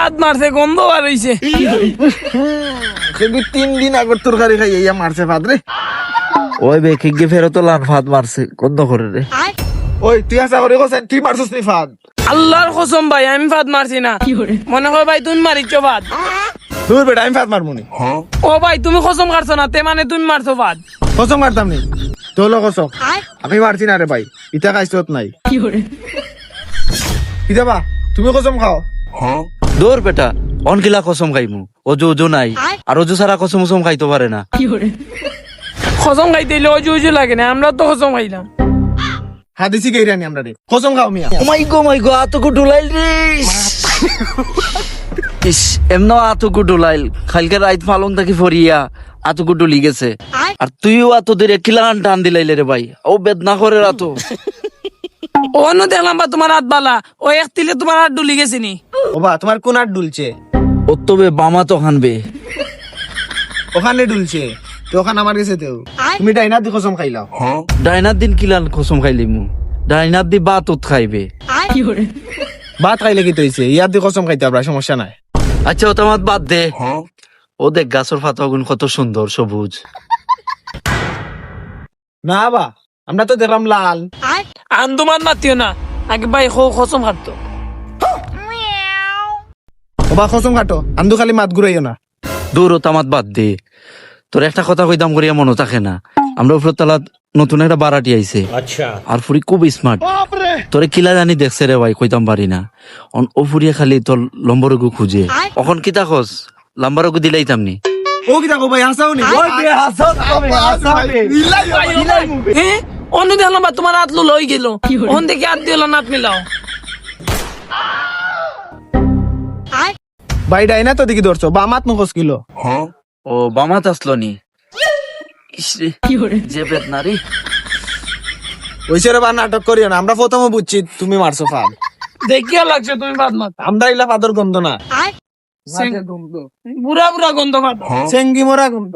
ফাঁদ মারছে, গন্ধ বার হইছে। কিন্তু 3 দিন আগর তরকারি খাই ইয়া মারছে ফাদ রে। ওই বে কিগে ফেরত লান ফাঁদ মারছে গন্ধ করে রে। ওই তুই আসা করে কোসেন তুই মারছস নি ফাদ? আল্লাহর কসম ভাই আমি ফাঁদ মারছি না। মনে হয় ভাই তুমি মারিচ্ছ ফাঁদ। দূর বেটা আমি ফাদ মারমুনি। ও ভাই তুমি কসম কাটছো না, তে মানে তুমি মারছো ফাঁদ। কসম মারতাম নি। তোলো কসম। আমি মারছি না রে ভাই। ইটা খাইছত নাই। ইটা বা তুমি কসম খাও। দূর বেটা অনকিলা কসম খাইমু, অজু অজু নাই, আর অজু সারা কসম কসম খাইতে পারে না। কসম খাইতে হইলে অজু উজু লাগে না, আমরা তো কসম খাইলাম। হাদিসি গেইরানি আমরা রে। কসম খাও মিয়া। ও মাই গো আতকু ডুলাইল রে। ইস এমন আতকু ডুলাইল, কালকে রাত ফালন থাকি ফরিয়া আতকু ডুলি গেছে। আর তুইও আতো ধরে কিলান টান দিলাইলে রে ভাই, ও বেদনা করে রাতো। অন্য দেখলাম বা তোমার হাত বালা, ও এক তিলে তোমার হাত ডুলি গেছে নি। ও বা তোমার কোন হাত ডুলছে? ও তো বে বামা তো খানবে। ওখানে ডুলছে। তো ওখানে আমার কাছে তেও। তুমি ডাইনা দি কসম খাইলাও। ডাইনার দিন কিলান কসম খাইলিমু, ডাইনার দি বাত উত খাইবে। ভাত খাইলে কি তৈছে? ইয়ার দি কসম খাইতে আমরা সমস্যা নাই। আচ্ছা ও তোমার বাদ দে। ও দেখ গাছের পাতাগুন কত সুন্দর সবুজ। না বা আমরা তো দেখলাম লাল। আন্দোমান মাতিও না, আগে ভাই কসম কাটতো। ও বা কসম কাটো, আন্দু খালি মাত ঘুরাইও না। দূর ও তামাত বাদ দে। তোর একটা কথা কইতাম করিয়া মনে থাকে না, আমরা উপর তলাত নতুন একটা বারাটি আইছে। আর ফুরি খুব স্মার্ট। তোরে কিলা জানি দেখছে রে ভাই, কইতাম পারি না। ও ফুরিয়া খালি তোর লম্বরগু খুঁজে। এখন কিতা খোঁজ লম্বরগু দিলাইতাম নি। ও কি দেখো ভাই হাসাও নি? অন্য দেখলাম বা তোমার হাত লুল হয়ে গেল, ওন দেখে হাত দিল না মিলাও। ভাই ডাইনা তো দেখি ধরছো বা মাত নকস কিলো। ও বামাত আসলো নি। ইসরে যে বেদনা রে। ওইসে রে বা নাটক করিও না, আমরা প্রথমে বুঝছি তুমি মারছো ফাদ। দেখিয়া লাগছে তুমি বাদ মাত। আমরা ইলা ফাদর গন্ধ না, বুড়া বুড়া গন্ধ কাটো। চেঙ্গি মরা গন্ধ।